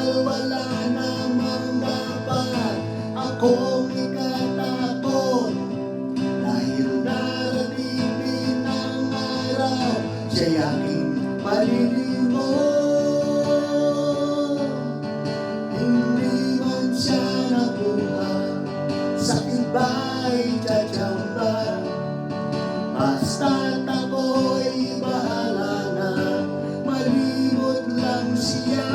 Dahil wala namang dapat akong ikatakot, dahil darating ang araw siya'y aking palilingkod. Hindi man siya nabuhay, sakit ba'y tsatsamba, basta't ako'y bahala na, malimot lang siya.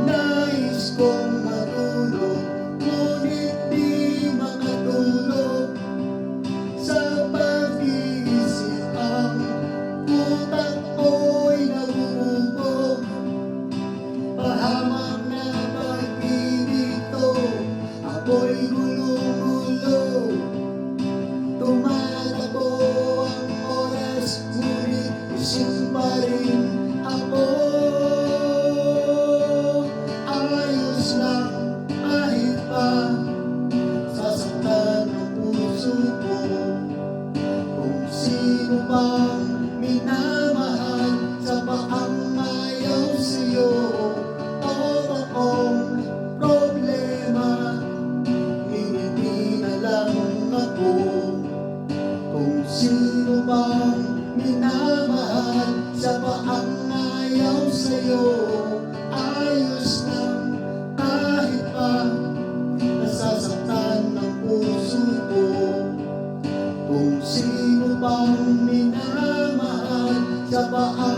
Nais kong matulog, ngunit di makatulog. Sa pag-iisip ang utak ko'y nabubog. Pahamak na pag-ibig to, ako'y gulong-gulo. Tumatakbo ang oras, ngunit isip pa rin ako. Ayos lang kahit pa sasaktan ang puso ko. Kung sino bang minamahal sa paang ayaw sa'yo, totoong problema, hindi na lang ako. Kung sino bang minamahal sa paang ayaw sa'yo, ayos lang kahit pa nasasaktan ang puso ko. Kung sino bang minamahal sa paang